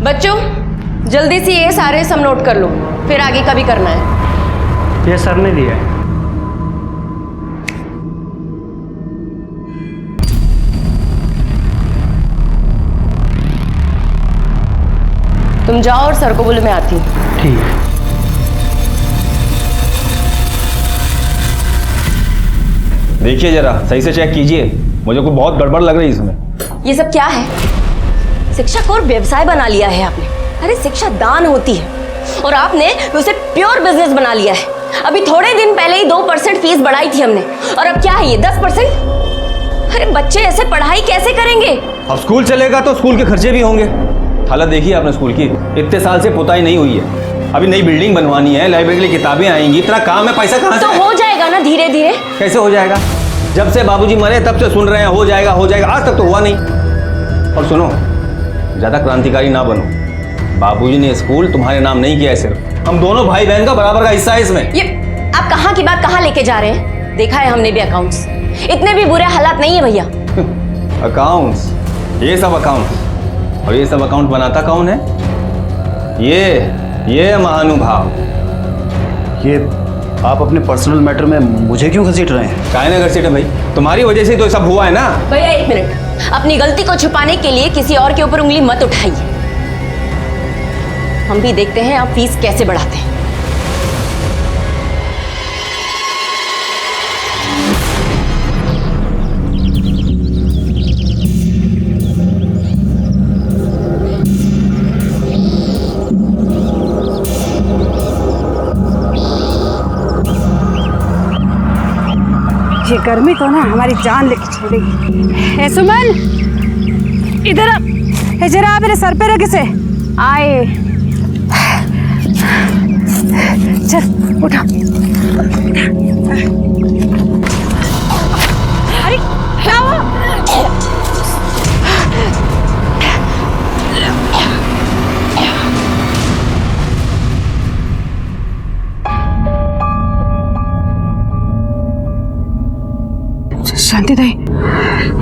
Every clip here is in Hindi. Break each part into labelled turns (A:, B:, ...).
A: बच्चों जल्दी से ये सारे सम नोट कर लो, फिर आगे का भी करना है।
B: ये सर ने दिया है।
A: तुम जाओ और सर को बोलो मैं आती हूँ।
B: ठीक है।
C: देखिए जरा सही से चेक कीजिए, मुझे कोई बहुत गड़बड़ लग रही है इसमें।
A: ये सब क्या है? शिक्षा को व्यवसाय बना लिया है आपने। अरे शिक्षा दान होती है और आपने उसे प्योर बिजनेस बना लिया है। अभी थोड़े दिन पहले ही 2% फीस बढ़ाई थी हमने, और अब क्या है ये 10%? अरे बच्चे ऐसे पढ़ाई कैसे करेंगे?
C: अब स्कूल चलेगा तो स्कूल के खर्चे भी होंगे। हालत देखिए आपने स्कूल की, इतने साल से पुताई नहीं हुई है, अभी नई बिल्डिंग बनवानी है, लाइब्रेरी के लिए किताबें आएंगी, इतना काम है, पैसा कहाँ से?
A: तो हो जाएगा ना धीरे धीरे।
C: कैसे हो जाएगा? जब से बाबूजी मरे तब से सुन रहे हैं हो जाएगा हो जाएगा, आज तक तो हुआ नहीं। और सुनो, ज्यादा क्रांतिकारी ना बनो। बाबूजी ने स्कूल तुम्हारे नाम नहीं किया है, सिर्फ हम दोनों भाई बहन का बराबर का हिस्सा है इसमें।
A: ये आप कहाँ की बात कहाँ लेके जा रहे हैं? देखा है हमने भी अकाउंट्स, इतने भी बुरे हालात नहीं है भैया।
C: अकाउंट्स, ये सब अकाउंट्स, और ये सब अकाउंट बनाता कौन है? ये महानुभाव।
D: ये आप अपने पर्सनल मैटर में मुझे क्यों घसीट रहे हैं?
C: काहे ना घसीटे भाई, तुम्हारी वजह से तो सब हुआ है ना।
A: भैया एक मिनट, अपनी गलती को छुपाने के लिए किसी और के ऊपर उंगली मत उठाइए। हम भी देखते हैं आप फीस कैसे बढ़ाते हैं।
E: ये गर्मी तो ना हमारी जान लेके छोड़ेगी। ए सुमन, इधर आ, जरा आप मेरे सर पे रख इसे। आए, चल उठा। अरे क्या हुआ? शांति दई,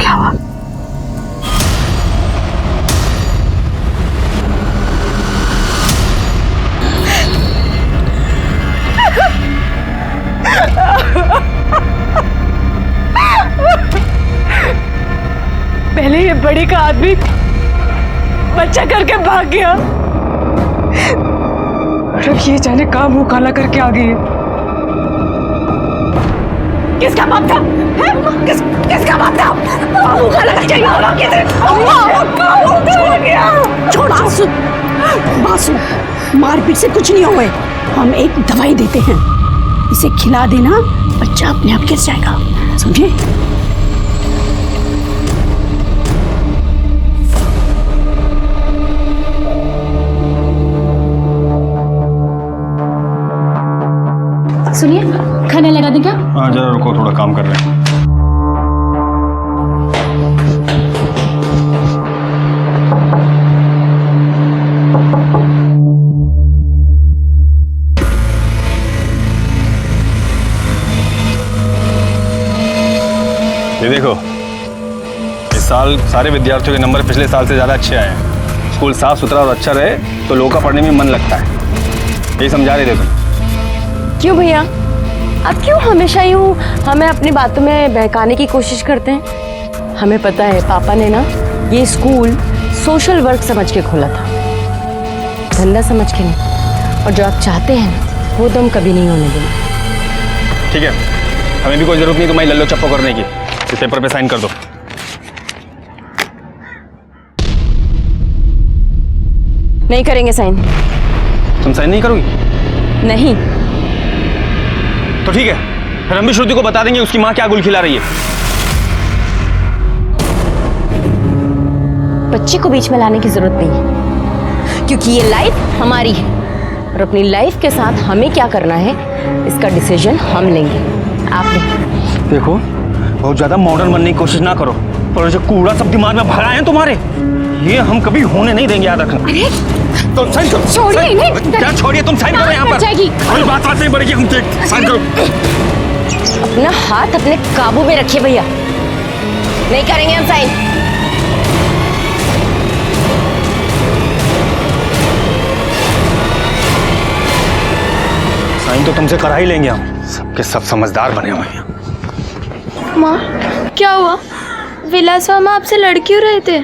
E: क्या हुआ? पहले ये बड़ी का आदमी बच्चा करके भाग गया, और अब ये जाने कहाँ मुंह काला करके आ गई है। किसका बाप था? किसका बाप था? मुंह काला करके छोड़। बासु, मारपीट से कुछ नहीं हुआ है। हम एक दवाई देते हैं, इसे खिला देना, बच्चा अपने आप गिर जाएगा, समझे?
F: सुनिए, खाना लगा दें क्या?
C: हाँ जरा रुको, थोड़ा काम कर रहे हैं। ये देखो, इस साल सारे विद्यार्थियों के नंबर पिछले साल से ज़्यादा अच्छे आए हैं। स्कूल साफ सुथरा और अच्छा रहे तो लोगों का पढ़ने में मन लगता है, यही समझा रहे थे तुम।
A: क्यों भैया, आप क्यों हमेशा यूं हमें अपनी बातों में बहकाने की कोशिश करते हैं? हमें पता है पापा ने ना ये स्कूल सोशल वर्क समझ के खोला था, धंधा समझ के नहीं। और जो आप चाहते हैं ना वो तो हम कभी नहीं होने देंगे।
C: ठीक है, हमें भी कोई जरूरत नहीं तुम्हारी लल्लो चप्पो करने की। इस पेपर पे साइन कर दो।
A: नहीं करेंगे साइन।
C: तुम साइन नहीं करोगी?
A: नहीं।
C: तो ठीक है, फिर हम भी श्रुति को बता देंगे उसकी माँ क्या गुल खिला रही है।
A: बच्ची को बीच में लाने की जरूरत नहीं है, क्योंकि ये लाइफ हमारी है और अपनी लाइफ के साथ हमें क्या करना है इसका डिसीजन हम लेंगे, आप नहीं।
C: देखो, बहुत ज्यादा मॉडर्न बनने की कोशिश ना करो, पर जो कूड़ा सब दिमाग में भरा है तुम्हारे, ये हम कभी होने नहीं देंगे, याद रखना।
F: अरे
C: तुम साइन करो।
F: छोड़िए नहीं।
C: क्या छोड़िए, तुम साइन करो यहाँ पर। कोई बात नहीं बढ़ेगी, हम साइन करो।
A: अपना हाथ अपने काबू में रखिए भैया, नहीं करेंगे हम साइन।
D: तुमसे करा ही लेंगे हम।
C: सबके सब समझदार बने हुए हैं।
B: माँ क्या हुआ? विलास मामा आपसे लड़ क्यों रहे थे?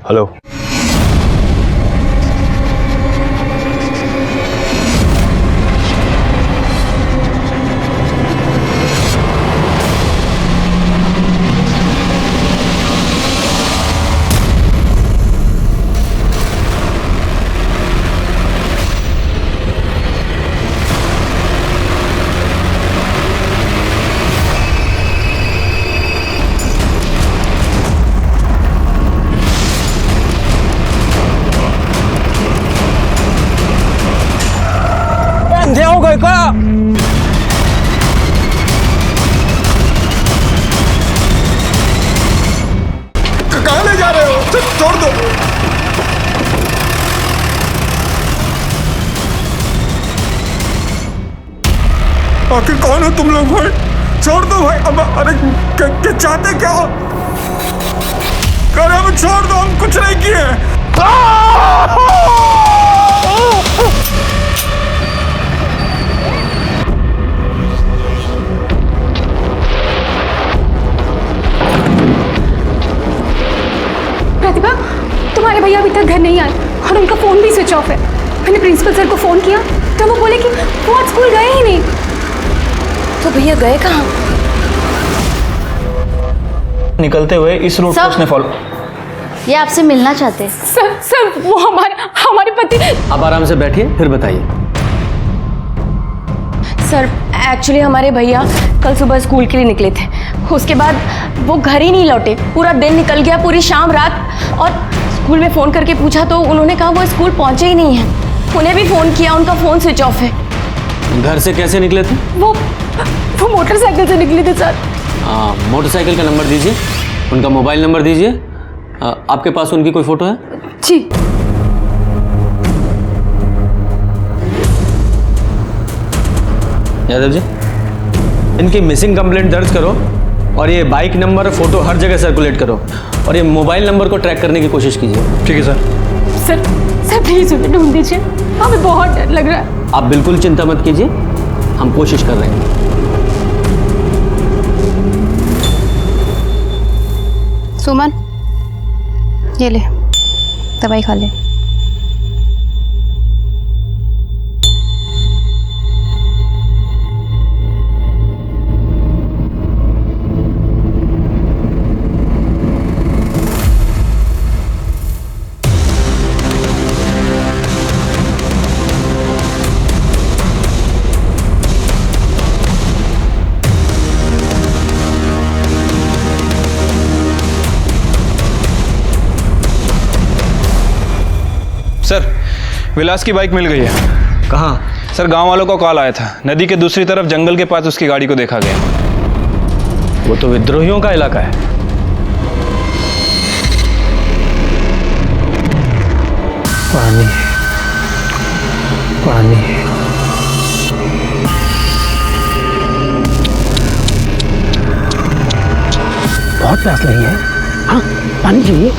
C: हेलो। अंधे हो गए क्या? कहाँ ले जा रहे हो? छोड़ दो। आखिर कौन हो तुम लोग भाई? छोड़ दो भाई। अब अरे क्या चाहते क्या हो? अब छोड़ दो, हम कुछ नहीं किए।
F: प्रतिभा, तुम्हारे भैया अभी तक घर नहीं आए और उनका फोन भी स्विच ऑफ है। मैंने प्रिंसिपल सर को फोन किया तो वो बोले कि वो आज स्कूल गए ही नहीं।
A: तो भैया गए कहाँ?
D: निकलते हुए इस रूट को उसने फॉलो।
B: ये आपसे मिलना चाहते हैं।
F: सर वो हमारे पति।
G: आप आराम से बैठिए, फिर बताइए।
A: सर एक्चुअली हमारे भैया कल सुबह स्कूल के लिए निकले थे, उसके बाद वो घर ही नहीं लौटे। पूरा दिन निकल गया, पूरी शाम रात, और स्कूल में फ़ोन करके पूछा तो उन्होंने कहा वो स्कूल पहुंचे ही नहीं हैं। उन्हें भी फ़ोन किया, उनका फ़ोन स्विच ऑफ है।
G: घर से कैसे निकले थे?
F: वो मोटरसाइकिल से निकले थे सर।
G: मोटरसाइकिल का नंबर दीजिए, उनका मोबाइल नंबर दीजिए। आपके पास उनकी कोई फ़ोटो है?
F: जी।
G: यादव जी, इनकी मिसिंग कंप्लेंट दर्ज करो और ये बाइक नंबर फोटो हर जगह सर्कुलेट करो और ये मोबाइल नंबर को ट्रैक करने की कोशिश कीजिए।
D: ठीक है सर।
F: सर प्लीज उन्हें ढूंढ दीजिए, हमें बहुत डर लग रहा है।
G: आप बिल्कुल चिंता मत कीजिए, हम कोशिश कर रहे हैं।
B: सुमन ये ले, दवाई खा ले।
H: सर, विलास की बाइक मिल गई है।
G: कहाँ?
H: सर, गांव वालों को कॉल आया था, नदी के दूसरी तरफ जंगल के पास उसकी गाड़ी को देखा गया।
G: वो तो विद्रोहियों का इलाका है। पानी पानी।
E: बहुत प्यास लगी है। हाँ, पानी चाहिए।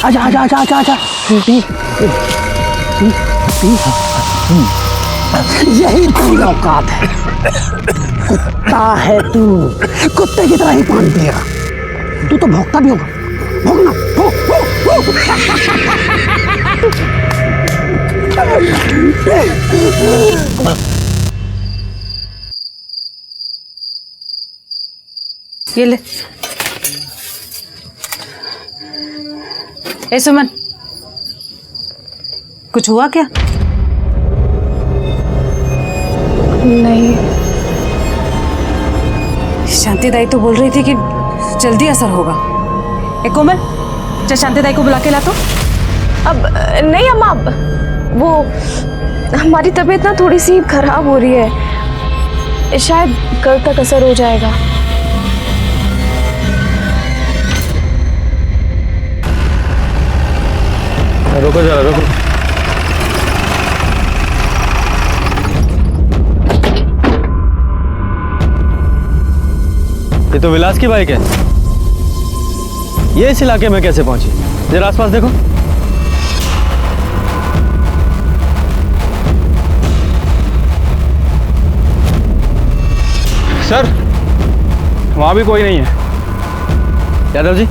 E: आजा आजा आजा आजा आजा, पी पी पी। यही तेरी औकात है। कुत्ता है तू, कुत्ते की तरह ही पानी पिएगा। तू तो भौंकता भी होगा, भौंकना भौंक भौंक भौंक।
A: ये ले,
E: ए सुमन, कुछ हुआ क्या?
F: नहीं,
E: शांति दाई तो बोल रही थी कि जल्दी असर होगा। ए कोमल, चल शांति दाई को बुला के ला तो।
B: अब नहीं अम्मा, अब वो हमारी तबीयत ना थोड़ी सी खराब हो रही है, शायद कल तक असर हो जाएगा।
G: रुको जरा, रुको। ये तो विलास की बाइक है। ये इस इलाके में कैसे पहुंची? जरा आसपास देखो।
H: सर वहाँ भी कोई नहीं है।
G: यादव जी,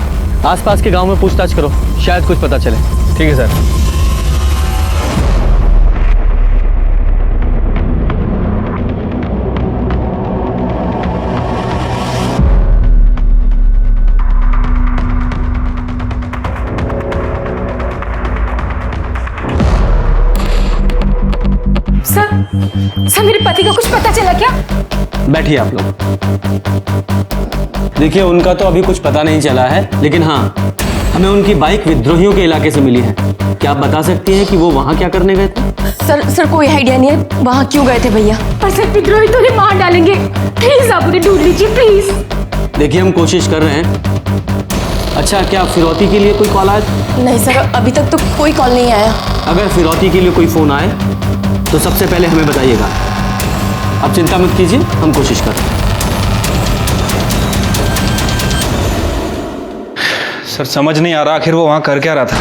G: आसपास के गांव में पूछताछ करो, शायद कुछ पता चले।
H: ठीक है सर।
F: सर मेरे पति का कुछ पता चला क्या?
G: बैठिए आप लोग। देखिए, उनका तो अभी कुछ पता नहीं चला है, लेकिन हाँ, हमें उनकी बाइक विद्रोहियों के इलाके से मिली है। क्या आप बता सकती हैं कि वो वहां क्या करने गए थे?
A: सर कोई आइडिया नहीं है, वहाँ क्यों गए थे भैया?
F: पर सर विद्रोही तो उन्हें मार डालेंगे, प्लीज आप उन्हें ढूंढ लीजिए प्लीज।
G: देखिए, हम कोशिश कर रहे हैं। अच्छा, क्या फिरौती के लिए कोई कॉल आया?
A: नहीं सर, अभी तक तो कोई कॉल नहीं आया।
G: अगर फिरौती के लिए कोई फोन आए तो सबसे पहले हमें बताइएगा। आप चिंता मत कीजिए, हम कोशिश कर रहे हैं।
H: सर समझ नहीं आ रहा आखिर वो वहाँ कर क्या रहा था।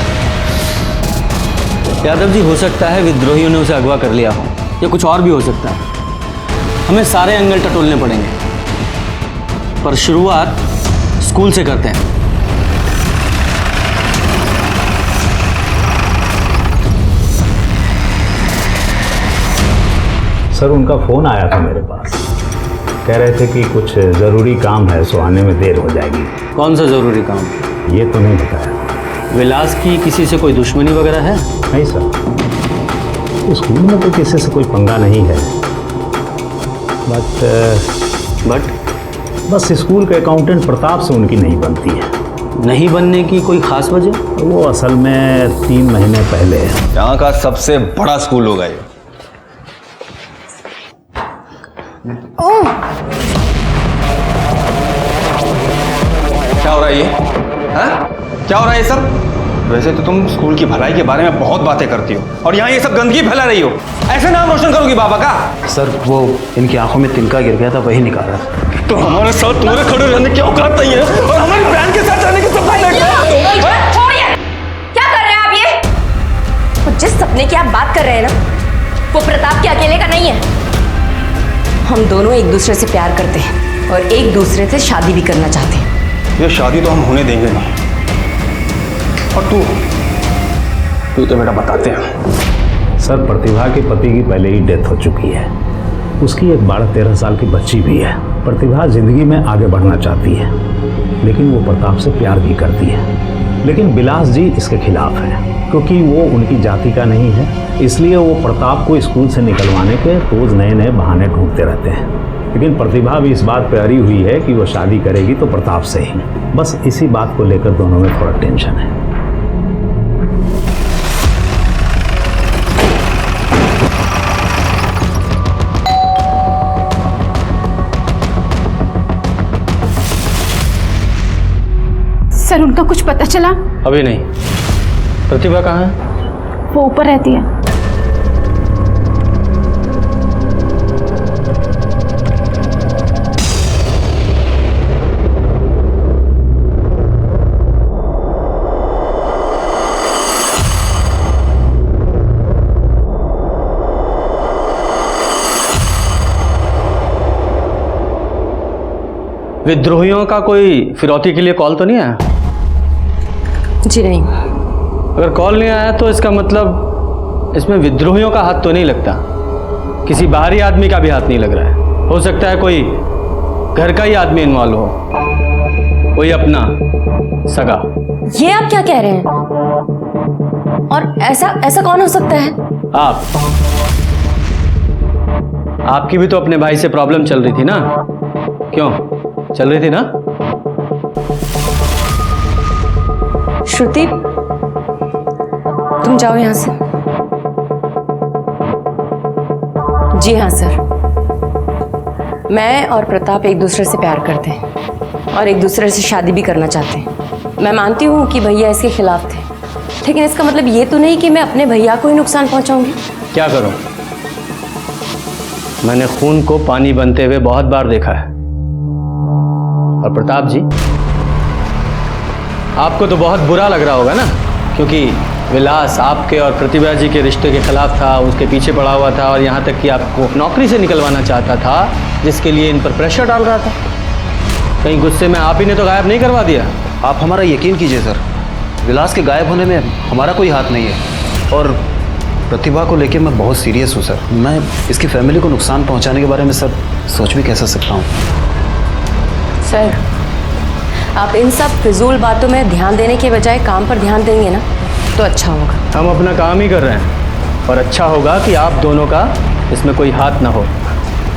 G: यादव जी, हो सकता है विद्रोहियों ने उसे अगवा कर लिया हो, या कुछ और भी हो सकता है। हमें सारे एंगल टटोलने पड़ेंगे, पर शुरुआत स्कूल से करते हैं।
I: सर उनका फ़ोन आया था मेरे पास, कह रहे थे कि कुछ ज़रूरी काम है, सो आने में देर हो जाएगी।
G: कौन सा ज़रूरी काम?
I: ये तो नहीं बताया।
G: विलास की किसी से कोई दुश्मनी वगैरह है?
I: नहीं सर, स्कूल में तो किसी से कोई पंगा नहीं है, बट बस स्कूल के अकाउंटेंट प्रताप से उनकी नहीं बनती है।
G: नहीं बनने की कोई खास वजह?
I: वो असल में 3 महीने पहले
C: यहाँ का सबसे बड़ा स्कूल होगा ये। क्या हो रहा है ये? हाँ? क्या हो रहा है ये सब? वैसे तो तुम स्कूल की भलाई के बारे में बहुत बातें करती हो और यहाँ ये सब गंदगी फैला रही हो। ऐसे नाम रोशन करोगी बाबा का?
D: सर वो इनकी आंखों में तिनका गिर गया था, वही निकाला।
C: तो हमारे साथ तुम्हारे खड़े रहने की औकात नहीं है और हमारी बहन के साथ रहने की सपना
A: छोड़िए, क्या कर रहे हैं आप ये? तो जिस सपने की आप बात कर रहे हैं ना, वो प्रताप के अकेले का नहीं है। हम दोनों एक दूसरे से प्यार करते हैं और एक दूसरे से शादी भी करना चाहते हैं।
C: ये शादी तो हम होने देंगे नहीं। और तू तो बेटा बताते हैं।
I: सर प्रतिभा के पति की पहले ही डेथ हो चुकी है, उसकी एक 12-13 साल की बच्ची भी है। प्रतिभा जिंदगी में आगे बढ़ना चाहती है, लेकिन वो प्रताप से प्यार भी करती है। लेकिन विलास जी इसके खिलाफ है, क्योंकि वो उनकी जाति का नहीं है। इसलिए वो प्रताप को स्कूल से निकलवाने के रोज नए नए बहाने ढूंढते रहते हैं। लेकिन प्रतिभा भी इस बात पर अड़ी हुई है कि वो शादी करेगी तो प्रताप से ही। बस इसी बात को लेकर दोनों में थोड़ा टेंशन है।
F: सर उनका कुछ पता चला?
G: अभी नहीं। प्रतिभा कहाँ है?
F: वो ऊपर रहती है।
G: विद्रोहियों का कोई फिरौती के लिए कॉल तो नहीं आया?
A: जी नहीं।
G: अगर कॉल नहीं आया तो इसका मतलब इसमें विद्रोहियों का हाथ तो नहीं लगता, किसी बाहरी आदमी का भी हाथ नहीं लग रहा है। हो सकता है कोई घर का ही आदमी इन्वॉल्व हो, कोई अपना सगा।
A: ये आप क्या कह रहे हैं? और ऐसा कौन हो सकता है?
G: आपकी भी तो अपने भाई से प्रॉब्लम चल रही थी ना? क्यों चल रही थी ना?
A: श्रुति, तुम जाओ यहां से। जी हाँ सर, मैं और प्रताप एक दूसरे से प्यार करते हैं और एक दूसरे से शादी भी करना चाहते हैं। मैं मानती हूँ कि भैया इसके खिलाफ थे, लेकिन इसका मतलब ये तो नहीं कि मैं अपने भैया को ही नुकसान पहुंचाऊंगी।
G: क्या करूं? मैंने खून को पानी बनते हुए बहुत बार देखा है। और प्रताप जी, आपको तो बहुत बुरा लग रहा होगा ना, क्योंकि विलास आपके और प्रतिभा जी के रिश्ते के खिलाफ था, उसके पीछे पड़ा हुआ था और यहाँ तक कि आपको नौकरी से निकलवाना चाहता था, जिसके लिए इन पर प्रेशर डाल रहा था। कहीं गुस्से में आप ही ने तो गायब नहीं करवा दिया?
D: आप हमारा यकीन कीजिए सर, विलास के गायब होने में हमारा कोई हाथ नहीं है। और प्रतिभा को लेकर मैं बहुत सीरियस हूँ सर। मैं इसकी फैमिली को नुकसान पहुँचाने के बारे में सर सोच भी कैसे सकता हूँ।
A: सर, आप इन सब फिजूल बातों में ध्यान देने के बजाय काम पर ध्यान देंगे ना तो अच्छा होगा।
G: हम अपना काम ही कर रहे हैं और अच्छा होगा कि आप दोनों का इसमें कोई हाथ ना हो,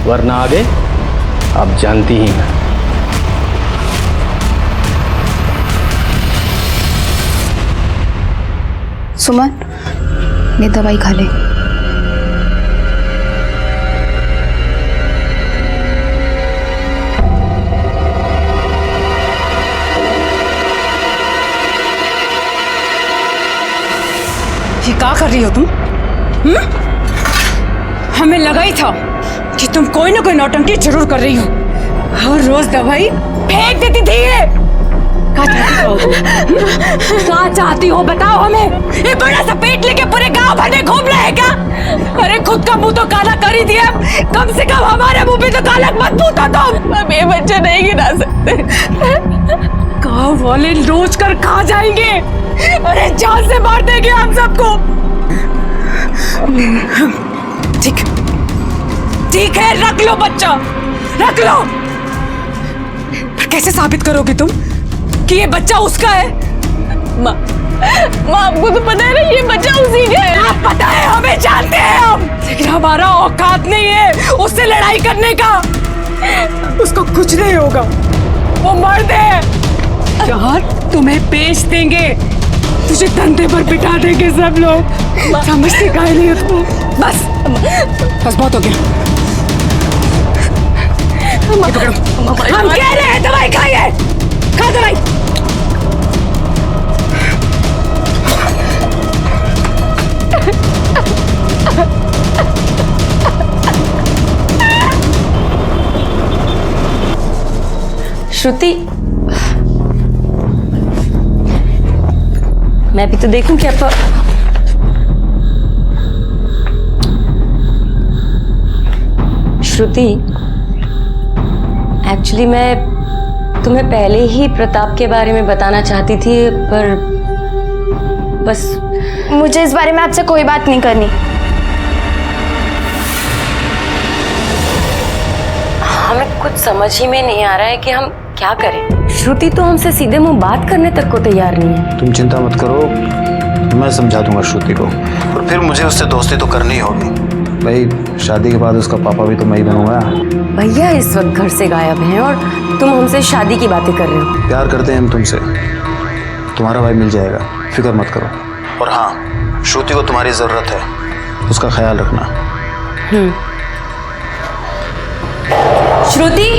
G: वरना आगे आप जानती ही हैं।
B: सुमन, ये दवाई खा ले।
E: ये क्या कर रही हो तुम? हमें लगा ही था कि तुम कोई ना कोई नौटंकी जरूर कर रही हो। हर रोज दवाई फेंक देती थी ये। क्या चाहती हो बताओ हमें? ये बड़ा सा पेट लेके पूरे गांव भर में घूम रहे हैं क्या? अरे खुद का मुंह तो काला कर ही दिया, कम से कम हमारे मुंह पे तो काला मत पूछो तुम।
B: अब ये बच्चा नहीं गिरा सकते।
E: गांव वाले रोज कर खा जाएंगे, अरे जान से मार देंगे हम सबको। ठीक ठीक है, रख लो बच्चा, रख लो। पर कैसे साबित करोगे तुम कि ये बच्चा उसका है?
B: माँ, आपको तो पता है ना ये बच्चा उसी का है।
E: आप पता है, हमें जानते हैं हम, लेकिन हमारा औकात नहीं है उससे लड़ाई करने का। उसको कुछ नहीं होगा, वो मर्द है। यार तुम्हें बेच देंगे, तुझे धंधे पर बिठा देंगे सब लोग। समझते काहे नहीं हो तुम? बस बहुत हो गया। हम कह रहे हैं दवाई खाइए, खा दवाई।
A: श्रुति, मैं भी तो देखूं क्या श्रुति, एक्चुअली मैं तुम्हें पहले ही प्रताप के बारे में बताना चाहती थी, पर बस
B: मुझे इस बारे में आपसे कोई बात नहीं करनी।
A: हमें कुछ समझ ही में नहीं आ रहा है कि हम क्या करें। श्रुति तो हमसे सीधे मुंह बात करने तक को तैयार नहीं है।
D: तुम चिंता मत करो, मैं समझा दूंगा श्रुति को, और फिर मुझे उससे दोस्ती तो करनी होगी भाई। शादी के बाद उसका पापा भी तो मैं ही बनूंगा।
A: भैया इस वक्त घर से गायब हैं और तुम हमसे शादी की बातें कर रहे हो।
D: प्यार करते हैं हम तुमसे, तुम्हारा भाई मिल जाएगा, फिक्र मत करो। और हाँ, श्रुति को तुम्हारी जरूरत है, उसका ख्याल रखना।
A: श्रुति,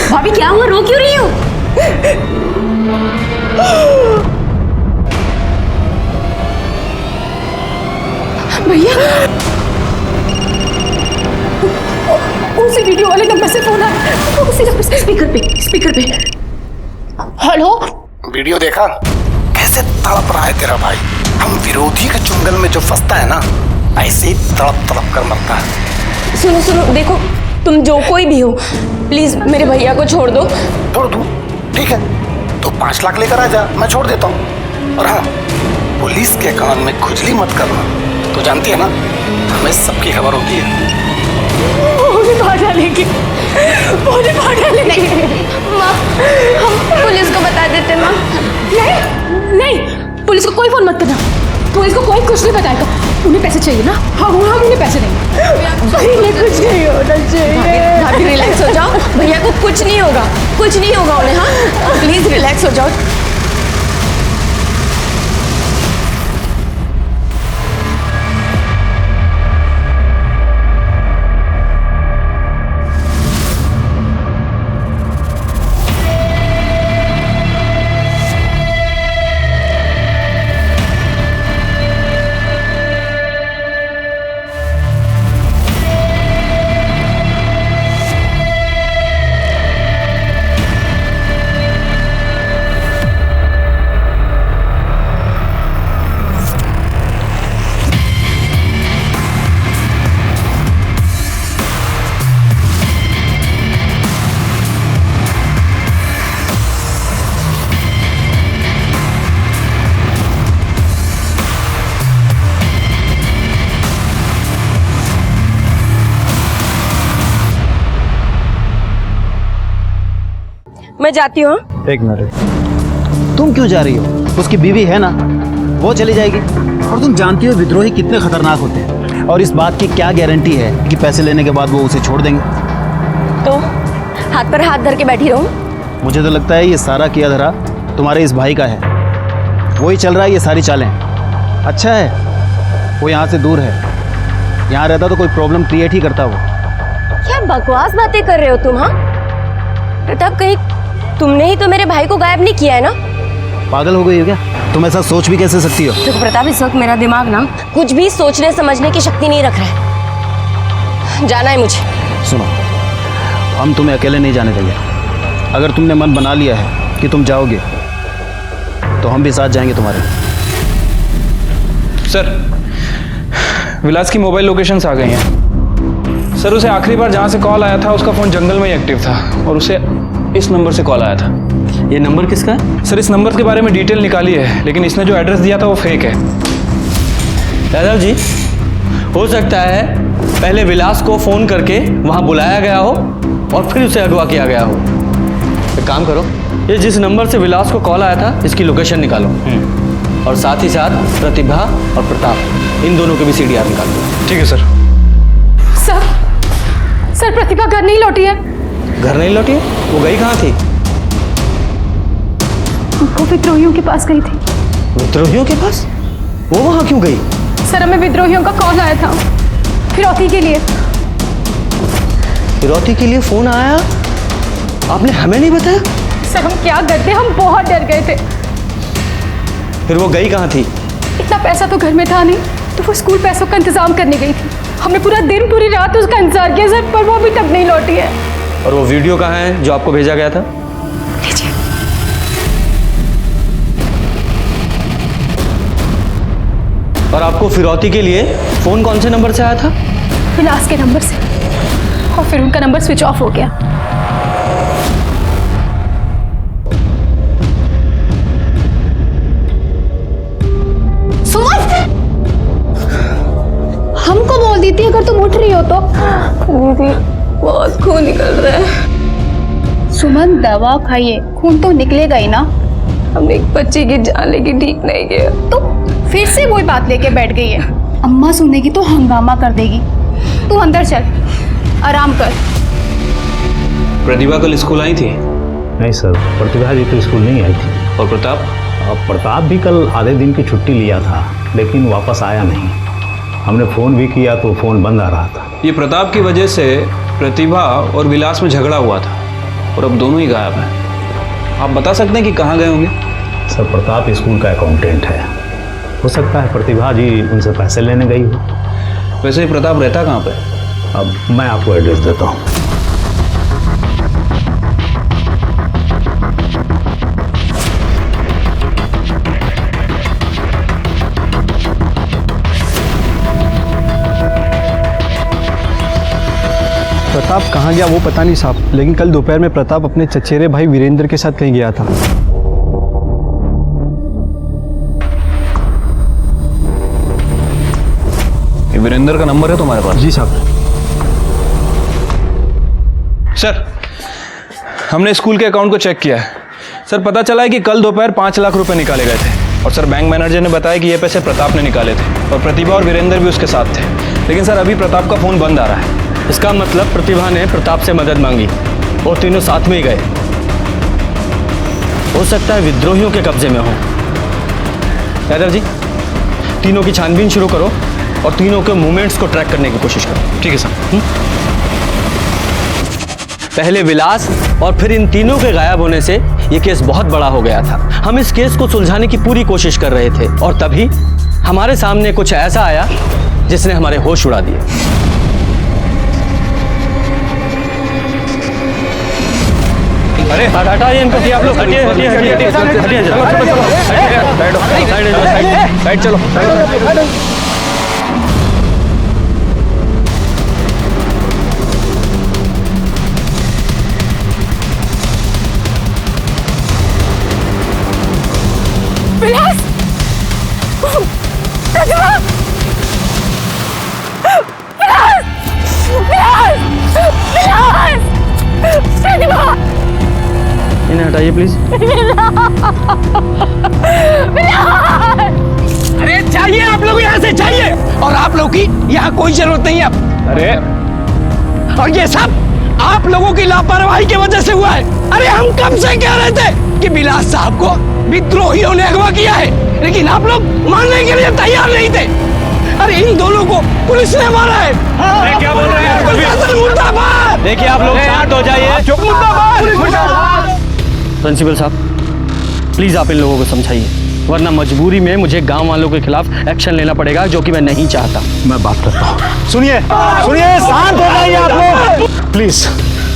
A: भाभी क्या हुआ, रो क्यों रही हो?
E: भैया, उसी वीडियो वाले नंबर से फोन आया, उसी नंबर से। स्पीकर पे। हेलो,
J: वीडियो देखा कैसे तड़प रहा है तेरा भाई? हम विरोधी के चुंगल में जो फंसता है ना, ऐसे ही तड़प तड़प कर मरता है।
A: सुनो, देखो, तुम जो कोई भी हो, प्लीज मेरे भैया को छोड़ दो।
J: छोड़ दूं? ठीक है, तो 5 लाख लेकर आ जा, मैं छोड़ देता हूँ। और हाँ, पुलिस के कान में खुजली मत करना, तो जानती है ना, हमें सबकी खबर होती है।
F: भी मार डालेंगे, वो भी मार डालेंगे।
B: माँ, हम पुलिस को बता देते माँ।
F: नहीं नहीं, पुलिस को कोई फोन मत करना, पुलिस को कोई कुछ नहीं बताएगा। उन्हें पैसे चाहिए ना, हम उन्हें पैसे देंगे।
B: इन्हें कुछ नहीं होना चाहिए। भाभी रिलैक्स हो जाओ, भैया को कुछ नहीं होगा, कुछ नहीं होगा उन्हें। हाँ प्लीज रिलैक्स हो जाओ।
A: मैं जाती हूँ।
D: एक मिनट, तुम क्यों जा रही हो? उसकी बीवी है ना, वो चली जाएगी। और तुम जानती हो विद्रोही कितने खतरनाक होते हैं, और इस बात की क्या गारंटी है कि पैसे लेने के बाद वो उसे छोड़ देंगे?
A: तो हाथ पर हाथ धर के बैठी रहूँ?
D: मुझे तो लगता है ये सारा किया धरा तुम्हारे इस भाई का है, वही चल रहा है ये सारी चालें। अच्छा है वो यहाँ से दूर है, यहाँ रहता तो कोई प्रॉब्लम क्रिएट ही करता वो।
A: क्या बकवास बातें कर रहे हो तुम? हाँ प्रताप, कहीं तुमने ही तो मेरे भाई को गायब नहीं किया है ना?
D: पागल हो गई हो क्या? तुम ऐसा सोच भी कैसे सकती हो?
A: देखो प्रताप, इस वक्त मेरा दिमाग ना कुछ भी सोचने समझने की शक्ति नहीं रख रहा है। जाना है मुझे।
D: सुनो, हम तुम्हें अकेले नहीं जाने देंगे। अगर तुमने मन बना लिया है कि तुम जाओगे तो हम भी साथ जाएंगे तुम्हारे।
H: सर, विलास की मोबाइल लोकेशंस आ गई हैं। सर, उसे आखिरी बार जहाँ से कॉल आया था उसका फ़ोन जंगल में ही एक्टिव था, और उसे इस नंबर से कॉल आया था।
G: ये नंबर किसका है?
H: सर, इस नंबर के बारे में डिटेल निकाली है, लेकिन इसने जो एड्रेस दिया था वो फेक है।
G: यादव जी, हो सकता है पहले विलास को फ़ोन करके वहाँ बुलाया गया हो और फिर उसे अगवा किया गया हो। एक काम करो, ये जिस नंबर से विलास को कॉल आया था इसकी लोकेशन निकालो, और साथ ही साथ प्रतिभा और प्रताप, इन दोनों के भी CDR निकालो।
H: ठीक है सर।
F: सर प्रतिभा घर नहीं लौटी है।
G: घर नहीं लौटी? वो गई कहाँ थी?
F: वो विद्रोहियों के पास गई थी।
G: विद्रोहियों के पास? वो वहाँ क्यों गई?
F: सर हमें विद्रोहियों का कॉल आया था फिरौती के लिए।
G: फिरौती के लिए फ़ोन आया? आपने हमें नहीं बताया?
F: सर हम क्या करते, हम बहुत डर गए थे।
G: फिर वो गई कहाँ थी?
F: इतना पैसा तो घर में था नहीं, तो वो स्कूल पैसों का इंतजाम करने गई थी। हमने पूरा दिन पूरी रात उसका इंतजार किया सर, पर वो अभी तक नहीं लौटी है।
G: और वो वीडियो कहाँ है जो आपको भेजा गया था?
F: लीजिए।
G: और आपको फिरौती के लिए फ़ोन कौन से नंबर से आया था?
F: विलास के नंबर से, और फिर उनका नंबर स्विच ऑफ हो गया। हमको बोल दी थी अगर तुम उठ रही हो तो।
B: दीदी बहुत खून निकल रहा है।
F: सुमन दवा खाइए, खून तो निकलेगा ही ना।
B: हमने एक बच्चे की जान लेके ठीक नहीं किया।
F: तो फिर से वही बात लेके बैठ गई है। अम्मा सुनेगी तो हंगामा कर देगी। तू अंदर चल, आराम कर।
H: प्रतिभा कल स्कूल आई थी?
I: नहीं सर, प्रतिभा जी तो स्कूल नहीं आई थी।
H: और प्रताप?
I: प्रताप भी कल आधे दिन की छुट्टी लिया था, लेकिन वापस आया नहीं। हमने फ़ोन भी किया तो फ़ोन बंद आ रहा था।
H: ये प्रताप की वजह से प्रतिभा और विलास में झगड़ा हुआ था, और अब दोनों ही गायब हैं। आप बता सकते हैं कि कहाँ गए होंगे?
I: सर प्रताप स्कूल का अकाउंटेंट है, हो सकता है प्रतिभा जी उनसे पैसे लेने गई हो।
H: वैसे ही प्रताप रहता कहाँ पे?
I: अब मैं आपको एड्रेस देता हूँ।
K: प्रताप कहाँ गया वो पता नहीं साहब, लेकिन कल दोपहर में प्रताप अपने चचेरे भाई वीरेंद्र के साथ कहीं गया था।
H: ये वीरेंद्र का नंबर है तुम्हारे पास?
K: जी साहब।
H: सर, हमने स्कूल के अकाउंट को चेक किया है सर। पता चला है कि कल दोपहर 5 लाख रुपए निकाले गए थे और सर बैंक मैनेजर ने बताया कि ये पैसे प्रताप ने निकाले थे और प्रतिभा और वीरेंद्र भी उसके साथ थे। लेकिन सर अभी प्रताप का फ़ोन बंद आ रहा है।
G: इसका मतलब प्रतिभा ने प्रताप से मदद मांगी और तीनों साथ में ही गए। हो सकता है विद्रोहियों के कब्जे में हो। यादव जी, तीनों की छानबीन शुरू करो और तीनों के मूवमेंट्स को ट्रैक करने की कोशिश करो।
H: ठीक है सर।
G: पहले विलास और फिर इन तीनों के गायब होने से ये केस बहुत बड़ा हो गया था। हम इस केस को सुलझाने की पूरी कोशिश कर रहे थे और तभी हमारे सामने कुछ ऐसा आया जिसने हमारे होश उड़ा दिए।
H: अरे
G: हटाइए इनको। आप लोग हटिए हटिए हटिए हटिए
H: साइड चलो।
E: विलास, प्रतिभा, विलास, विलास, विलास, प्रतिभा,
G: इन्हें हटाइए प्लीज।
E: अरे चाहिए आप लोग यहाँ से चाहिए, और आप लोग की यहाँ कोई जरूरत नहीं है।
H: अरे
E: और ये सब आप लोगों की लापरवाही की वजह से हुआ है। अरे हम कब से कह रहे थे कि विलास साहब को विद्रोहियों ने अगवा किया है, लेकिन आप लोग मानने के लिए तैयार नहीं थे। अरे इन दोनों को पुलिस ने मारा है।
H: क्या बोल रहे हैं?
E: मुर्दाबाद।
G: देखिए आप लोग शांत हो जाइए।
E: मुर्दाबाद।
G: प्रिंसिपल साहब, प्लीज आप इन लोगों को समझाइए, वरना मजबूरी में मुझे गांव वालों के खिलाफ एक्शन लेना पड़ेगा, जो कि मैं नहीं चाहता।
I: मैं बात करता हूँ। सुनिए सुनिए, शांत हो जाइए आप लोग। प्लीज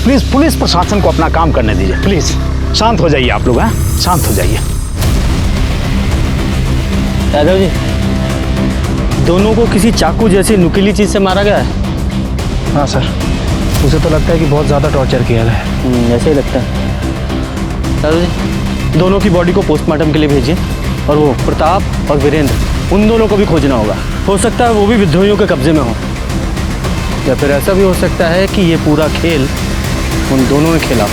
I: प्लीज पुलिस प्रशासन को अपना काम करने दीजिए। प्लीज शांत हो जाइए आप लोग। हैं, शांत हो जाइए।
G: यादव जी, दोनों को किसी चाकू जैसी नुकीली चीज से मारा गया है।
K: हाँ सर, उसे तो लगता है कि बहुत ज़्यादा टॉर्चर किया है।
G: ऐसे ही लगता है। यादव जी, दोनों की बॉडी को पोस्टमार्टम के लिए भेजिए और वो प्रताप और वीरेंद्र, उन दोनों को भी खोजना होगा। हो सकता है वो भी विद्रोहियों के कब्जे में हो, या फिर ऐसा भी हो सकता है कि ये पूरा खेल उन दोनों ने खेला हो।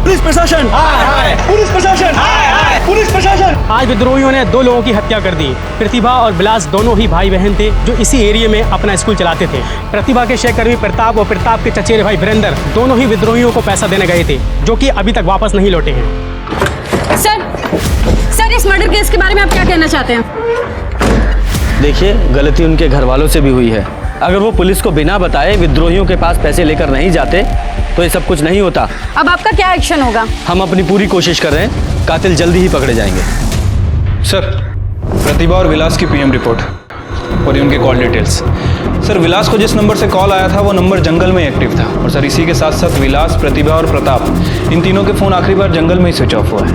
K: पुलिस प्रशासन, पुलिस प्रशासन, पुलिस प्रशासन।
L: आज विद्रोहियों ने 2 लोगों की हत्या कर दी। प्रतिभा और विलास दोनों ही भाई बहन थे जो इसी एरिया में अपना स्कूल चलाते थे। प्रतिभा के सहकर्मी प्रताप और प्रताप के चचेरे भाई वीरेंद्र दोनों ही विद्रोहियों को पैसा देने गए थे, जो कि अभी तक वापस नहीं लौटे हैं।
F: सर, इस मर्डर केस के बारे में आप क्या कहना चाहते हैं?
G: देखिए, गलती उनके घर वालों से भी हुई है। अगर वो पुलिस को बिना बताए विद्रोहियों के पास पैसे लेकर नहीं जाते तो ये सब कुछ नहीं होता।
F: अब आपका क्या एक्शन होगा?
G: हम अपनी पूरी कोशिश कर रहे हैं, कातिल जल्दी ही पकड़े जाएंगे।
H: सर, प्रतिभा और विलास की पीएम रिपोर्ट और उनके कॉल डिटेल्स। सर, विलास को जिस नंबर से कॉल आया था वो नंबर जंगल में एक्टिव था और सर इसी के साथ साथ विलास, प्रतिभा और प्रताप, इन तीनों के फ़ोन आखिरी बार जंगल में ही स्विच ऑफ हुआ है।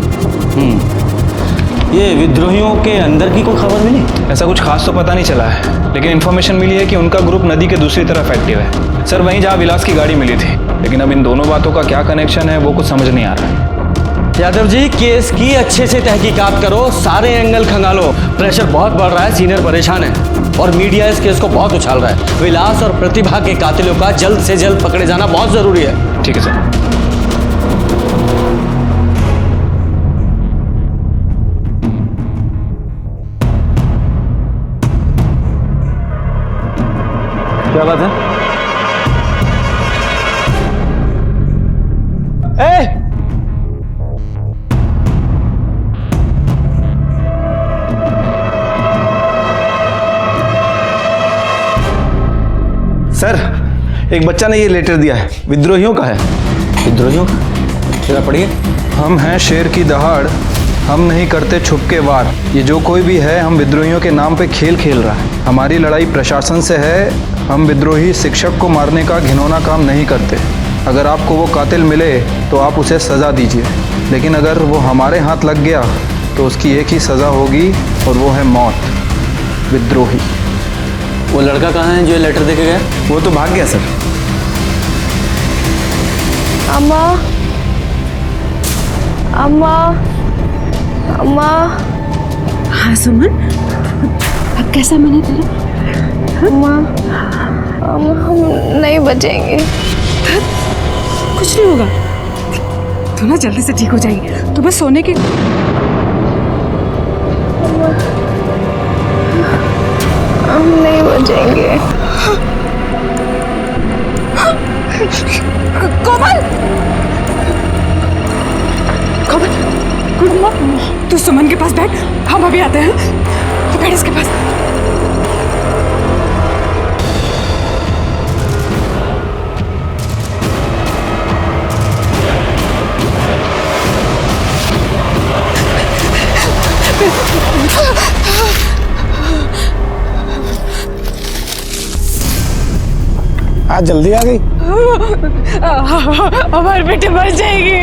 G: ये विद्रोहियों के अंदर की कोई खबर मिली?
H: ऐसा कुछ खास तो पता नहीं चला है, लेकिन इन्फॉर्मेशन मिली है कि उनका ग्रुप नदी के दूसरी तरफ एक्टिव है सर, वहीं जहाँ विलास की गाड़ी मिली थी। लेकिन अब इन दोनों बातों का क्या कनेक्शन है वो कुछ समझ नहीं आ रहा है।
G: यादव जी, केस की अच्छे से तहकीकात करो, सारे एंगल खंगालो। प्रेशर बहुत बढ़ रहा है, सीनियर परेशान है और मीडिया इस केस को बहुत उछाल रहा है। विलास और प्रतिभा के कातिलों का जल्द से जल्द पकड़े जाना बहुत जरूरी है।
H: ठीक है सर।
G: क्या बात है?
C: सर, एक बच्चा ने ये लेटर दिया है, विद्रोहियों का है।
G: विद्रोहियों का? जरा पढ़िए।
H: हम हैं शेर की दहाड़, हम नहीं करते छुप के वार। ये जो कोई भी है हम विद्रोहियों के नाम पे खेल खेल रहा है। हमारी लड़ाई प्रशासन से है, हम विद्रोही शिक्षक को मारने का घिनौना काम नहीं करते। अगर आपको वो कातिल मिले तो आप उसे सज़ा दीजिए, लेकिन अगर वो हमारे हाथ लग गया तो उसकी एक ही सज़ा होगी और वो है मौत। विद्रोही।
G: वो लड़का कहाँ है जो ये लेटर देके गया?
C: वो तो भाग गया सर।
B: अम्मा, अम्मा, अम्मा।
F: हाँ सुमन, अब कैसा मैंने तेरा?
B: अम्मा हम नहीं बचेंगे।
E: कुछ नहीं होगा, तू ना जल्दी से ठीक हो जाएगी। तो बस सोने की
B: हम नहीं बचेंगे।
E: कोमल, कोमल, तू सुमन के पास बैठ, हम अभी आते हैं। तो बैठ इसके पास।
J: आज जल्दी आ गई।
E: हमारी बेटी मर जाएगी,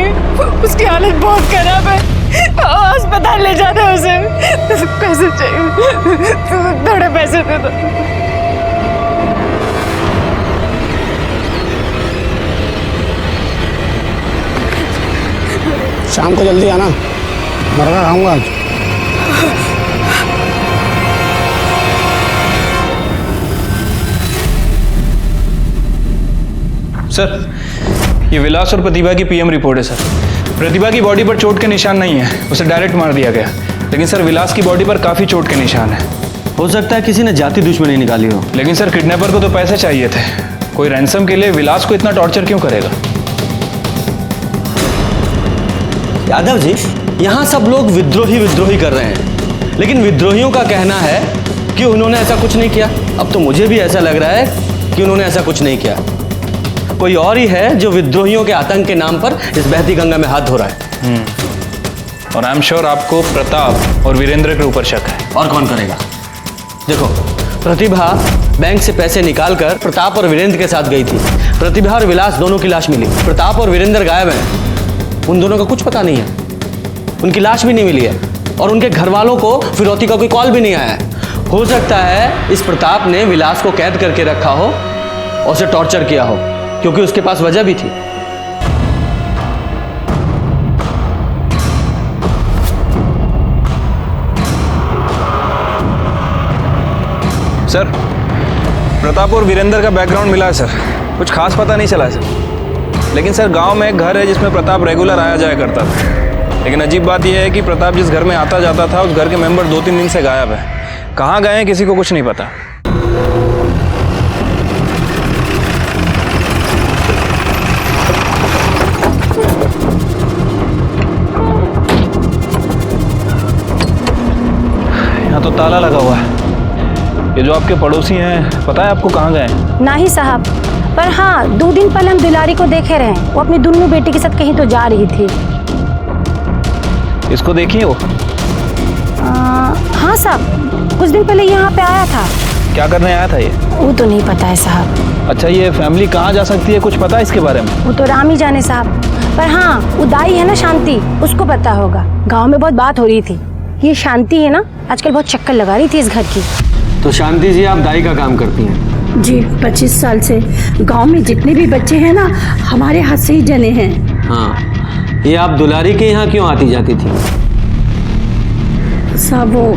E: उसकी हालत बहुत खराब है, अस्पताल ले जाना है उसे। पैसे चाहिए, थोड़े पैसे दे दो।
J: शाम को जल्दी आना, मरगा खाऊंगा आज।
H: सर, ये विलास और प्रतिभा की पीएम रिपोर्ट है सर। प्रतिभा की बॉडी पर चोट के निशान नहीं है, उसे डायरेक्ट मार दिया गया। लेकिन सर विलास की बॉडी पर काफ़ी चोट के निशान है।
G: हो सकता है किसी ने जाति दुश्मनी निकाली हो।
H: लेकिन सर किडनैपर को तो पैसे चाहिए थे, कोई रैंसम के लिए विलास को इतना टॉर्चर क्यों करेगा?
G: यादव जी, यहाँ सब लोग विद्रोही कर रहे हैं, लेकिन विद्रोहियों का कहना है कि उन्होंने ऐसा कुछ नहीं किया। अब तो मुझे भी ऐसा लग रहा है कि उन्होंने ऐसा कुछ नहीं किया। कोई और ही है जो विद्रोहियों के आतंक के नाम पर इस बहती गंगा में हाथ धो रहा है।
H: और आई एम श्योर आपको प्रताप और वीरेंद्र के ऊपर शक है।
G: और कौन करेगा? देखो, प्रतिभा बैंक से पैसे निकालकर प्रताप और वीरेंद्र के साथ गई थी। प्रतिभा और विलास दोनों की लाश मिली। प्रताप और वीरेंद्र गायब हैं। उन दोनों का कुछ पता नहीं है, उनकी लाश भी नहीं मिली है, और उनके घर वालों को फिरौती का कोई कॉल भी नहीं आया है। हो सकता है इस प्रताप ने विलास को कैद करके रखा हो और उसे टॉर्चर किया हो, क्योंकि उसके पास वजह भी थी।
H: सर, प्रताप और वीरेंद्र का बैकग्राउंड मिला है सर, कुछ खास पता नहीं चला है सर। लेकिन सर गांव में एक घर है जिसमें प्रताप रेगुलर आया जाया करता था। लेकिन अजीब बात यह है कि प्रताप जिस घर में आता जाता था उस घर के मेंबर 2-3 दिन से गायब है। कहाँ गए हैं किसी को कुछ नहीं पता। यहाँ तो ताला लगा हुआ है। ये जो आपके पड़ोसी हैं, पता है आपको कहाँ गए हैं?
M: नहीं साहब, पर हाँ 2 दिन पहले हम दुलारी को देखे रहे। वो अपनी दोनों बेटी के साथ कहीं तो जा रही थी।
H: इसको देखिए वो।
M: हाँ साहब, कुछ दिन पहले यहाँ पे आया था।
H: क्या करने आया था ये?
M: वो तो नहीं पता है साहब।
H: अच्छा, ये फैमिली कहाँ जा सकती है, कुछ पता है इसके बारे में?
M: वो तो राम ही जाने साहब, पर हाँ वो दाई है ना शांति, उसको पता होगा। गाँव में बहुत बात हो रही थी। ये शांति है ना, आजकल बहुत चक्कर लगा रही थी इस घर की।
G: तो शांति जी, आप दाई का काम करती हैं?
N: जी, 25 साल से गांव में जितने भी बच्चे हैं ना, हमारे हाथ से ही जने हैं।
G: हाँ, ये आप दुलारी के यहाँ क्यों आती जाती थी?
N: साहब वो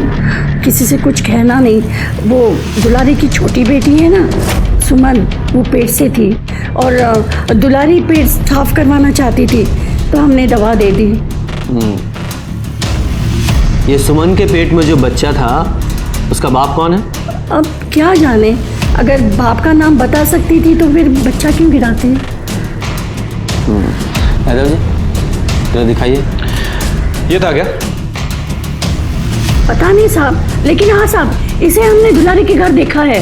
N: किसी से कुछ कहना नहीं। वो दुलारी की छोटी बेटी है ना सुमन, वो पेट से थी और दुलारी पेट साफ करवाना चाहती थी, तो हमने दवा दे दी।
G: ये सुमन के पेट में जो बच्चा था उसका बाप कौन है?
N: अब क्या जाने, अगर बाप का नाम बता सकती थी तो फिर बच्चा क्यों गिराते?
G: यादव जी, जरा दिखाइए।
H: ये था क्या?
N: पता नहीं साहब, लेकिन हाँ साहब, इसे हमने दुलारी के घर देखा है।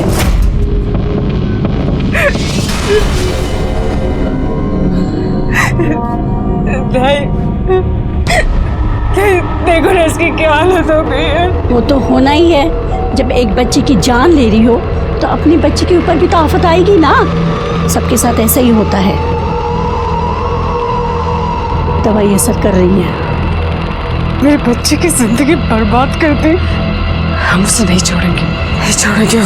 E: देखो ना इसकी क्या हालत हो गई है।
N: वो तो होना ही है, जब एक बच्चे की जान ले रही हो तो अपने बच्चे के ऊपर भी तो आफत आएगी ना। सबके साथ ऐसा ही होता है। दवाई असर कर रही है।
E: मेरे बच्चे की जिंदगी बर्बाद कर दी। हम उसे नहीं छोड़ेंगे, नहीं छोड़ेंगे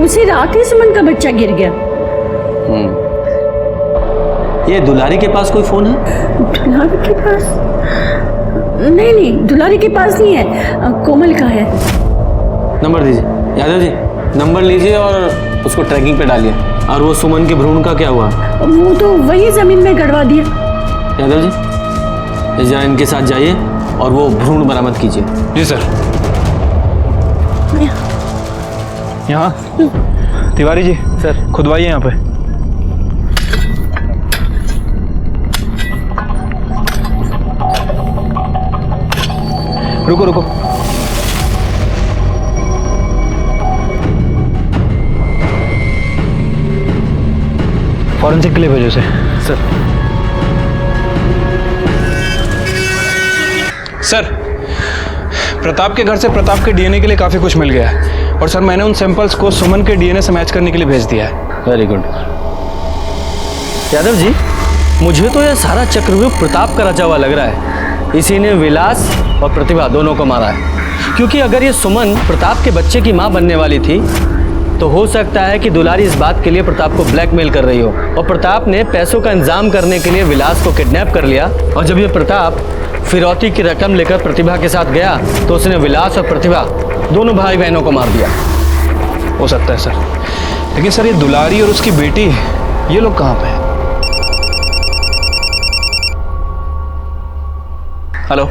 E: उसे
N: रात ही सुमन का बच्चा गिर गया।
G: ये दुलारी के पास कोई फोन है?
N: दुलारी के पास? नहीं, दुलारी के पास नहीं है, कोमल का है।
G: नंबर दीजिए। यादव जी, नंबर लीजिए और उसको ट्रैकिंग पे डालिए। और वो सुमन के भ्रूण का क्या हुआ?
N: वो तो वही जमीन में गड़वा दिया।
G: यादव जी, जरा इनके साथ जाइए और वो भ्रूण बरामद कीजिए।
H: जी सर। यहाँ तिवारी जी सर, खुदवाइए यहाँ पे। रुको रुको, फॉरेंसिक के लिए भेजो उसे। सर, प्रताप के घर से प्रताप के डीएनए के लिए काफ़ी कुछ मिल गया है और सर मैंने उन सैंपल्स को सुमन के डीएनए से मैच करने के लिए भेज दिया है।
G: Very good. यादव जी, मुझे तो यह सारा चक्रव्यूह प्रताप का रचा हुआ लग रहा है। इसी ने विलास और प्रतिभा दोनों को मारा है। क्योंकि अगर ये सुमन प्रताप के बच्चे की माँ बनने वाली थी तो हो सकता है कि दुलारी इस बात के लिए प्रताप को ब्लैकमेल कर रही हो और प्रताप ने पैसों का इंतजाम करने के लिए विलास को किडनैप कर लिया। और जब ये प्रताप फिरौती की रकम लेकर प्रतिभा के साथ गया तो उसने विलास और प्रतिभा दोनों भाई बहनों को मार दिया।
H: हो सकता है सर, लेकिन सर ये दुलारी और उसकी बेटी, ये लोग कहाँ पे हैं?
G: हेलो,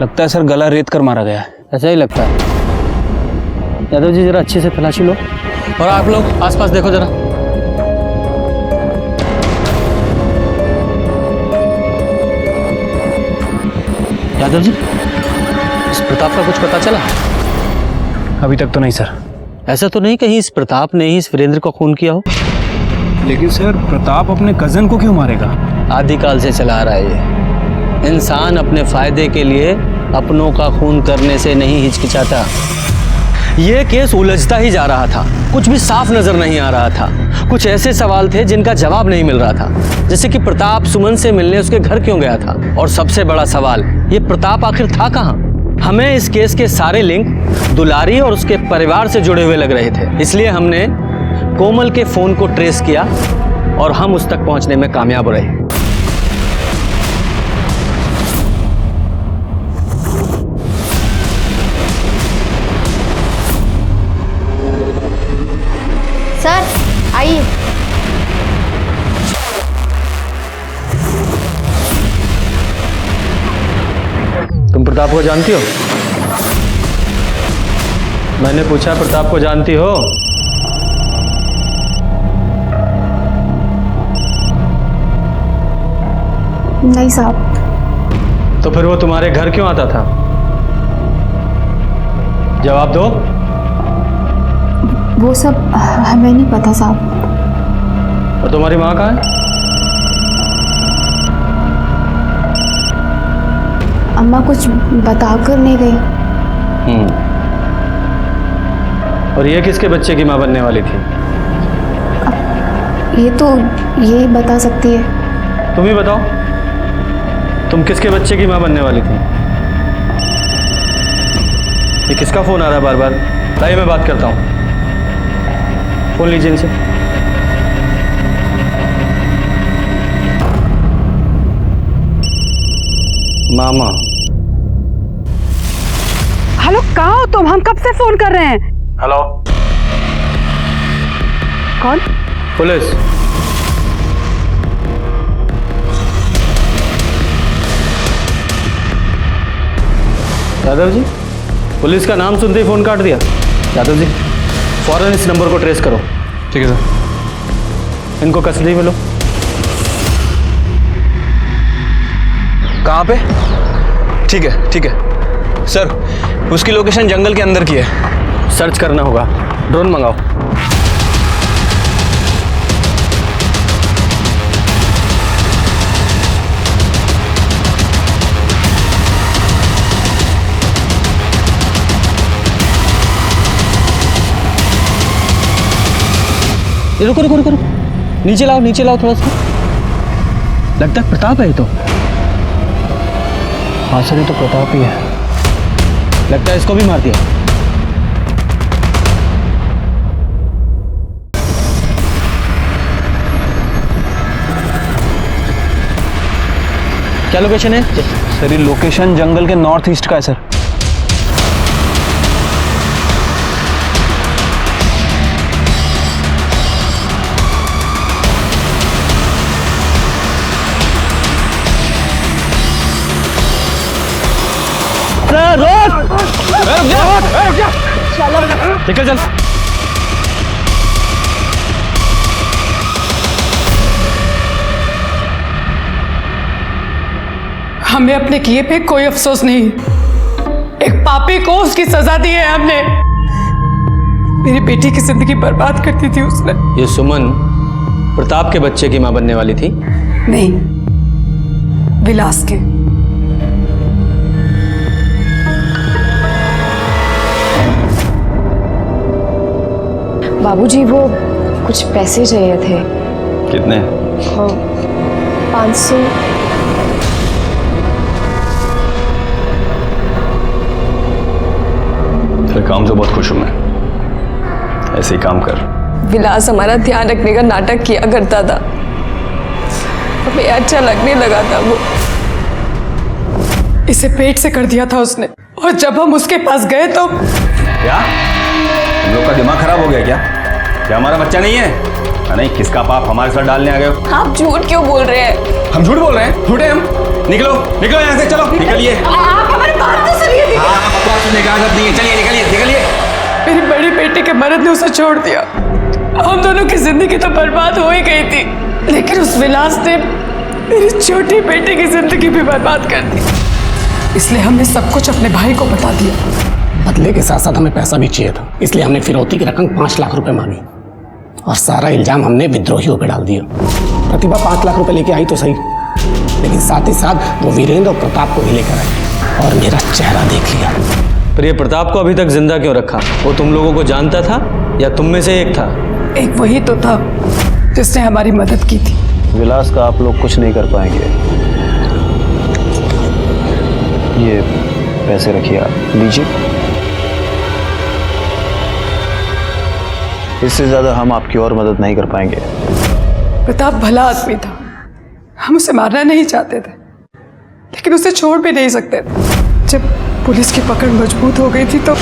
H: लगता है सर गला रेत कर मारा गया है।
G: ऐसा ही लगता है। यादव जी, जरा अच्छे से तलाशी लो और आप लोग आसपास देखो जरा। यादव जी, इस प्रताप का कुछ पता चला?
H: अभी तक तो नहीं सर।
G: ऐसा तो नहीं कहीं इस प्रताप ने ही इस वीरेंद्र को खून किया हो?
H: लेकिन सर प्रताप अपने कजन को क्यों मारेगा?
G: आदिकाल से चला आ रहा है ये। इंसान अपने फायदे के लिए अपनों का खून करने से नहीं हिचकिचाता। ये केस उलझता ही जा रहा था, कुछ भी साफ नजर नहीं आ रहा था। कुछ ऐसे सवाल थे जिनका जवाब नहीं मिल रहा था, जैसे कि प्रताप सुमन से मिलने उसके घर क्यों गया था, और सबसे बड़ा सवाल, ये प्रताप आखिर था कहाँ? हमें इस केस के सारे लिंक दुलारी और उसके परिवार से जुड़े हुए लग रहे थे, इसलिए हमने कोमल के फोन को ट्रेस किया और हम उस तक पहुंचने में कामयाब रहे।
A: सर आइए।
G: तुम प्रताप को जानती हो? मैंने पूछा, प्रताप को जानती हो?
B: नहीं साहब।
G: तो फिर वो तुम्हारे घर क्यों आता था? जवाब दो।
B: वो सब हमें नहीं पता साहब।
G: और तुम्हारी माँ कहाँ है?
B: अम्मा कुछ बताकर नहीं गई।
G: और ये किसके बच्चे की माँ बनने वाली थी?
B: ये तो यही बता सकती है।
G: तुम ही बताओ, तुम किसके बच्चे की माँ बनने वाली थी? ये किसका फोन आ रहा है बार बार? लाइए मैं बात करता हूँ। फोन लीजिए इनसे। मामा।
E: हेलो, कहाँ हो तुम? हम कब से फोन कर रहे हैं।
G: हेलो।
E: कौन?
G: पुलिस। यादव जी, पुलिस का नाम सुनते ही फोन काट दिया। यादव जी, फौरन इस नंबर को ट्रेस करो।
H: ठीक है सर।
G: इनको कस्टडी में लो।
H: कहाँ पे? ठीक है सर, उसकी लोकेशन जंगल के अंदर की है।
G: सर्च करना होगा, ड्रोन मंगाओ। रुको रुको रुको रुको, नीचे लाओ थोड़ा सा।
L: लगता है प्रताप है ये तो।
K: हाँ सर, ये तो प्रताप ही है।
L: लगता है इसको भी मार दिया। क्या लोकेशन है
K: सर? ये लोकेशन जंगल के नॉर्थ ईस्ट का है सर।
L: निकल चल।
E: हमें अपने किए पे कोई अफसोस नहीं। एक पापी को उसकी सजा दी है हमने। मेरी बेटी की जिंदगी बर्बाद करती थी उसने।
G: ये सुमन प्रताप के बच्चे की मां बनने वाली थी?
E: नहीं, विलास के।
B: बाबूजी वो कुछ पैसे चाहिए थे।
C: कितने?
B: 500।
C: तेरे काम से बहुत खुश हूं मैं। ऐसे ही काम कर।
B: विलास हमारा ध्यान रखने का नाटक किया करता था, हमें अच्छा लगने लगा था वो।
E: इसे पेट से कर दिया था उसने, और जब हम उसके पास गए तो
C: क्या हम लोग का दिमाग खराब हो गया क्या? क्या हमारा बच्चा नहीं है? नहीं, किसका पाप हमारे साथ डालने आ गए हो?
B: आप झूठ क्यों बोल रहे हैं?
C: हम झूठ बोल रहे हैं? झूठे हम? निकलो निकलो यहाँ से, चलो निकलिए।
E: आप हमारी बात तो सुनिए।
C: बकवास सुनने का आदत नहीं है, चलिए निकलिए निकलिए।
E: मेरी बड़ी बेटी के मर्द ने उसे छोड़ दिया। हम दोनों की जिंदगी तो बर्बाद हो ही गई थी, लेकिन उस विलास ने मेरी छोटी बेटी की जिंदगी भी बर्बाद कर दी। इसलिए हमने सब कुछ अपने भाई को बता दिया।
J: बदले के साथ साथ हमें पैसा भी चाहिए था, इसलिए हमने फिरौती की रकम 5 लाख रुपए मांगी और सारा इल्जाम हमने विद्रोहियों पे डाल दिया। प्रतिभा 5 लाख रुपए लेके आई तो सही, लेकिन साथ ही साथ वो वीरेंद्र और प्रताप को भी लेकर आई और मेरा चेहरा देख लिया।
G: पर ये प्रताप को अभी तक जिंदा क्यों रखा? वो तुम लोगों को जानता था या तुम में से एक था?
E: एक वही तो था जिसने हमारी मदद की थी।
D: विलास का आप लोग कुछ नहीं कर पाएंगे। ये पैसे रखिए, आप लीजिए। इससे ज्यादा हम आपकी और मदद नहीं कर पाएंगे।
E: प्रताप भला आदमी था, हम उसे मारना नहीं चाहते थे, लेकिन उसे छोड़ भी नहीं सकते थे। जब पुलिस की पकड़ मजबूत हो गई थी तो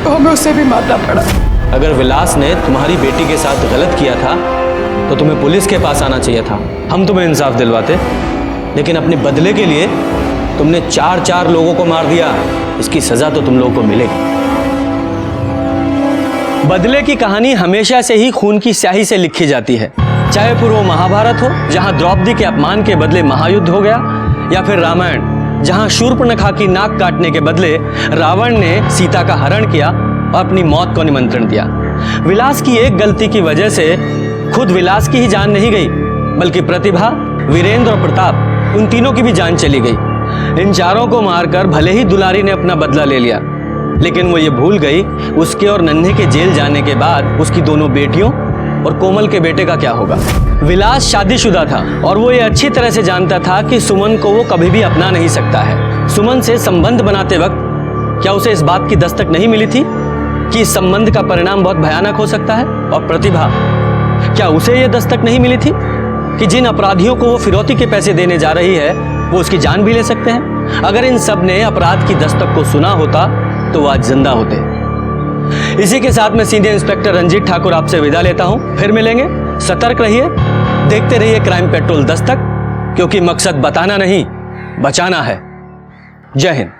E: हमें उसे भी मारना पड़ा।
G: अगर विलास ने तुम्हारी बेटी के साथ गलत किया था तो तुम्हें पुलिस के पास आना चाहिए था, हम तुम्हें इंसाफ दिलवाते। लेकिन अपने बदले के लिए तुमने 4 लोगों को मार दिया। इसकी सजा तो तुम लोगों को मिलेगी। बदले की कहानी हमेशा से ही खून की स्याही से लिखी जाती है, चाहे पूर्व महाभारत हो जहां द्रौपदी के अपमान के बदले महायुद्ध हो गया, या फिर रामायण जहां शूर्पणखा की नाक काटने के बदले रावण ने सीता का हरण किया और अपनी मौत को निमंत्रण दिया। विलास की एक गलती की वजह से खुद विलास की ही जान नहीं गई, बल्कि प्रतिभा, वीरेंद्र और प्रताप, उन तीनों की भी जान चली गई। इन चारों को मारकर भले ही दुलारी ने अपना बदला ले लिया, लेकिन वो ये भूल गई उसके और नन्हे के जेल जाने के बाद उसकी दोनों बेटियों और कोमल के बेटे का क्या होगा। विलास शादीशुदा था और वो ये अच्छी तरह से जानता था कि सुमन को वो कभी भी अपना नहीं सकता है। सुमन से संबंध बनाते वक्त क्या उसे इस बात की दस्तक नहीं मिली थी कि इस संबंध का परिणाम बहुत भयानक हो सकता है? और प्रतिभा, क्या उसे ये दस्तक नहीं मिली थी कि जिन अपराधियों को वो फिरौती के पैसे देने जा रही है वो उसकी जान भी ले सकते हैं? अगर इन सब ने अपराध की दस्तक को सुना होता तो वो आज जिंदा होते। इसी के साथ मैं सीनियर इंस्पेक्टर रंजीत ठाकुर आपसे विदा लेता हूं। फिर मिलेंगे। सतर्क रहिए, देखते रहिए क्राइम पेट्रोल दस्तक, क्योंकि मकसद बताना नहीं, बचाना है। जय हिंद।